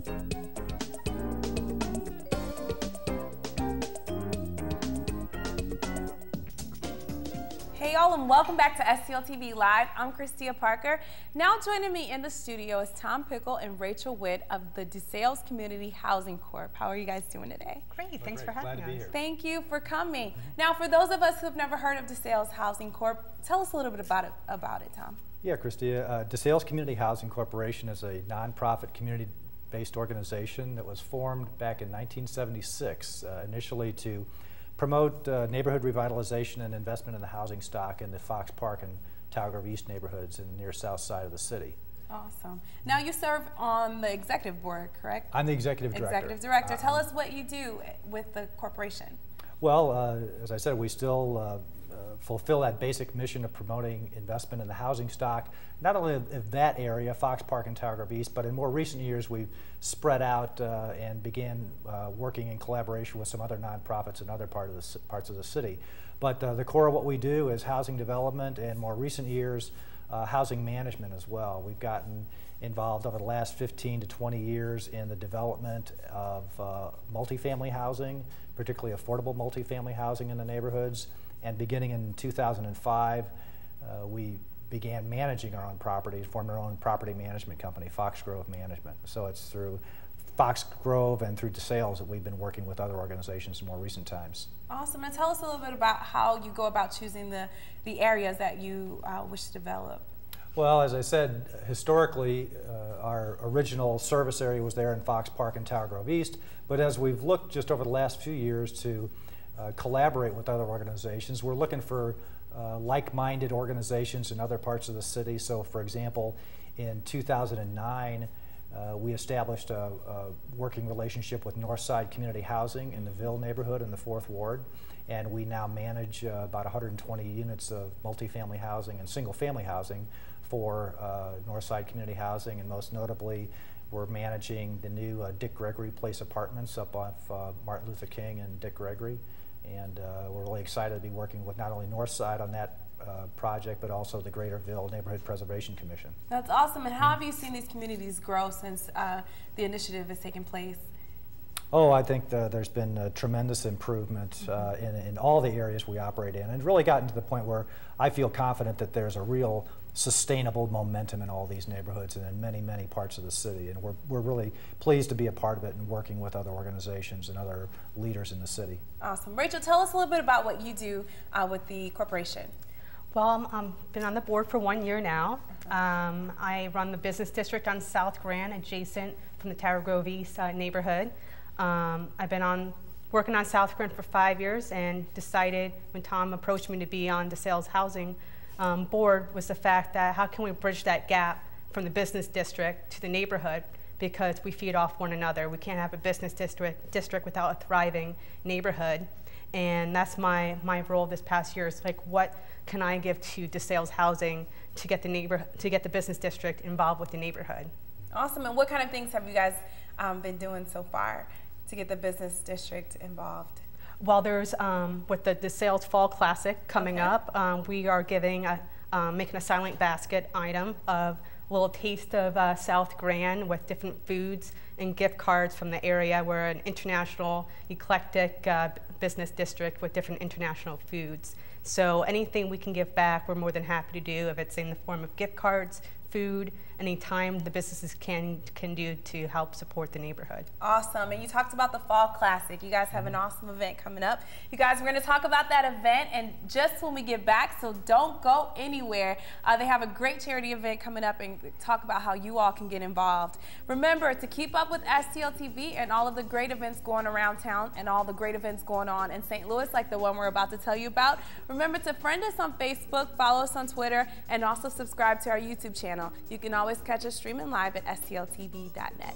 Hey y'all, and welcome back to STL TV Live. I'm Christia Parker. Now joining me in the studio is Tom Pickel and Rachel Witt of the DeSales Community Housing Corp. How are you guys doing today? Great, thanks for having us. Thank you for coming. Now, for those of us who have never heard of DeSales Housing Corp, tell us a little bit about it, Tom. Yeah, Christia, DeSales Community Housing Corporation is a nonprofit community-based organization that was formed back in 1976, initially to promote neighborhood revitalization and investment in the housing stock in the Fox Park and Tower Grove East neighborhoods in the near south side of the city. Awesome. Now you serve on the executive board, correct? I'm the executive director. Executive director. Tell us what you do with the corporation. Well, as I said, we still fulfill that basic mission of promoting investment in the housing stock, not only of that area, Fox Park and Tower Grove East, but in more recent years we've spread out and began working in collaboration with some other nonprofits in other parts of the city. But the core of what we do is housing development, and more recent years housing management as well. We've gotten involved over the last 15 to 20 years in the development of multifamily housing, particularly affordable multifamily housing in the neighborhoods. And beginning in 2005, we began managing our own properties, formed our own property management company, Fox Grove Management. So it's through Fox Grove and through DeSales that we've been working with other organizations in more recent times. Awesome. And tell us a little bit about how you go about choosing the areas that you wish to develop. Well, as I said, historically, our original service area was there in Fox Park and Tower Grove East. But as we've looked just over the last few years to collaborate with other organizations, we're looking for like-minded organizations in other parts of the city. So, for example, in 2009, we established a working relationship with Northside Community Housing in the Ville neighborhood in the 4th Ward, and we now manage about 120 units of multifamily housing and single-family housing for Northside Community Housing, and most notably, we're managing the new Dick Gregory Place apartments up off Martin Luther King and Dick Gregory. And we're really excited to be working with not only Northside on that project, but also the Greater Ville Neighborhood Preservation Commission. That's awesome. And how have you seen these communities grow since the initiative has taken place? Oh, I think there's been a tremendous improvement in all the areas we operate in, and it's really gotten to the point where I feel confident that there's a real sustainable momentum in all these neighborhoods and in many, many parts of the city. And we're really pleased to be a part of it and working with other organizations and other leaders in the city. Awesome. Rachel, tell us a little bit about what you do with the corporation. Well, I've been on the board for 1 year now. I run the business district on South Grand, adjacent from the Tower Grove East neighborhood. I've been working on South Grand for 5 years, and decided when Tom approached me to be on DeSales Housing board was the fact that how can we bridge that gap from the business district to the neighborhood, because we feed off one another. We can't have a business district without a thriving neighborhood. And that's my role this past year, is like, what can I give to DeSales Housing to get the business district involved with the neighborhood. Awesome. And what kind of things have you guys been doing so far to get the business district involved? Well, there's with the DeSales Fall Classic coming up, we are giving making a silent basket item of a little taste of South Grand with different foods and gift cards from the area. We're an international, eclectic business district with different international foods. So anything we can give back, we're more than happy to do, if it's in the form of gift cards, food, any time the businesses can do to help support the neighborhood. Awesome. And you talked about the Fall Classic. You guys have an awesome event coming up. You guys, we're going to talk about that event and just when we get back, so don't go anywhere. They have a great charity event coming up and talk about how you all can get involved. Remember to keep up with STL TV and all of the great events going around town and all the great events going on in St. Louis, like the one we're about to tell you about. Remember to friend us on Facebook, follow us on Twitter, and also subscribe to our YouTube channel. You can always catch us streaming live at stltv.net.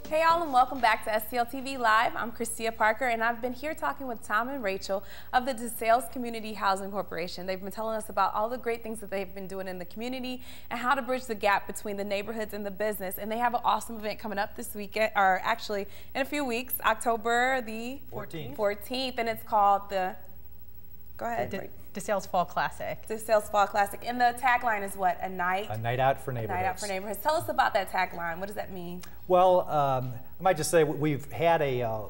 Hey y'all, and welcome back to STL TV Live. I'm Christia Parker, and I've been here talking with Tom and Rachel of the DeSales Community Housing Corporation. They've been telling us about all the great things that they've been doing in the community and how to bridge the gap between the neighborhoods and the business. And they have an awesome event coming up this weekend, or actually in a few weeks, October the 14th, and it's called the, go ahead. DeSales Fall Classic. DeSales Fall Classic. And the tagline is what? A night out for neighborhoods. A night out for neighborhoods. Tell us about that tagline. What does that mean? Well, I might just say we've had a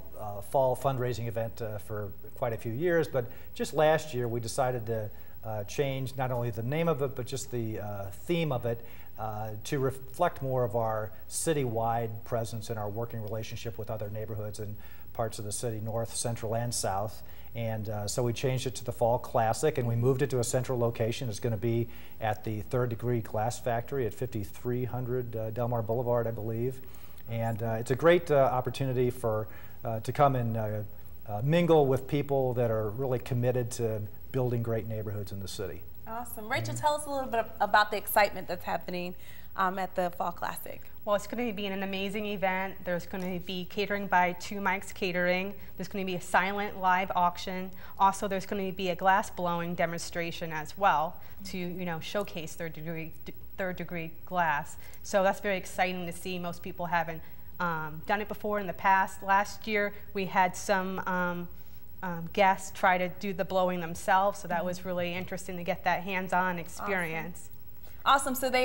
fall fundraising event for quite a few years, but just last year we decided to change not only the name of it, but just the theme of it to reflect more of our citywide presence and our working relationship with other neighborhoods and parts of the city, north, central, and south. And so we changed it to the Fall Classic, and we moved it to a central location. It's going to be at the Third Degree Glass Factory at 5300 Delmar Boulevard, I believe. And it's a great opportunity for to come and mingle with people that are really committed to building great neighborhoods in the city. Awesome. Rachel, tell us a little bit about the excitement that's happening at the Fall Classic. Well, it's going to be an amazing event. There's going to be catering by 2 Mics Catering. There's going to be a silent live auction. Also, there's going to be a glass blowing demonstration as well to, showcase third degree glass. So that's very exciting to see. Most people haven't done it before in the past. Last year, we had some guests try to do the blowing themselves, so that was really interesting to get that hands-on experience. Awesome. So they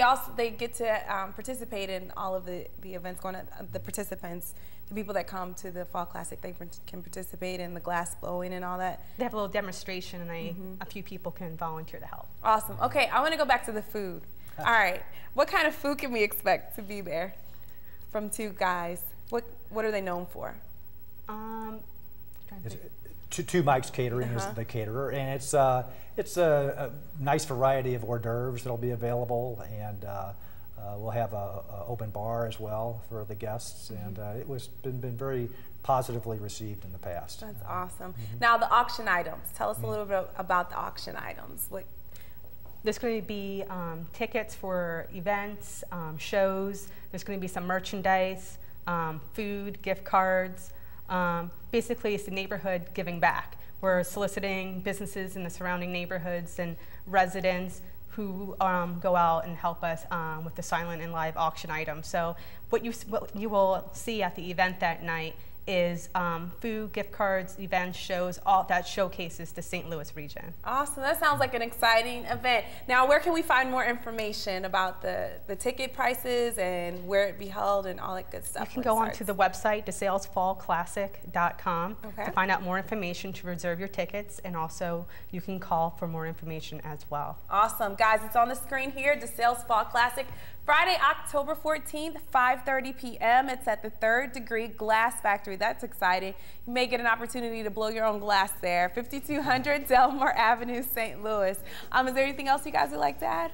get to participate in all of the events going on. The participants, the people that come to the Fall Classic, they can participate in the glass blowing and all that. They have a little demonstration, and a few people can volunteer to help. Awesome. Okay, I want to go back to the food. All right, what kind of food can we expect to be there from 2 guys? What are they known for? 2 Mics Catering is the caterer, and it's a nice variety of hors d'oeuvres that'll be available, and we'll have a open bar as well for the guests, and it was been very positively received in the past. That's awesome. Now the auction items. Tell us a little bit about the auction items. There's going to be tickets for events, shows. There's going to be some merchandise, food, gift cards. Basically, it's the neighborhood giving back. We're soliciting businesses in the surrounding neighborhoods and residents who go out and help us with the silent and live auction items. So what you will see at the event that night is food, gift cards, events, shows, all that showcases the St. Louis region. Awesome. That sounds like an exciting event. Now, where can we find more information about the ticket prices and where it be held and all that good stuff? You can go onto the website, DeSalesFallClassic.com, to find out more information to reserve your tickets, and also you can call for more information as well. Awesome. Guys, it's on the screen here, DeSales Fall Classic. Friday, October 14th, 5:30 p.m. It's at the Third Degree Glass Factory. That's exciting. You may get an opportunity to blow your own glass there. 5200 Delmar Avenue, St. Louis. Is there anything else you guys would like to add?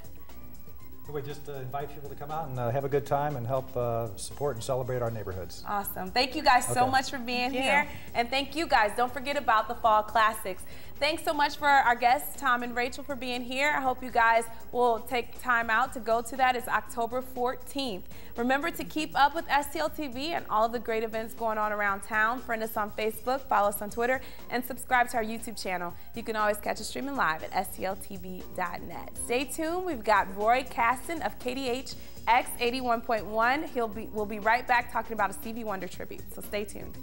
We just invite people to come out and have a good time and help support and celebrate our neighborhoods. Awesome. Thank you guys so much for being here. And thank you guys. Don't forget about the Fall Classics. Thanks so much for our guests, Tom and Rachel, for being here. I hope you guys will take time out to go to that. It's October 14th. Remember to keep up with STL TV and all of the great events going on around town. Friend us on Facebook, follow us on Twitter, and subscribe to our YouTube channel. You can always catch us streaming live at stltv.net. Stay tuned. We've got Roy Caston of KDH X 81.1. We'll be right back talking about a Stevie Wonder tribute, so stay tuned.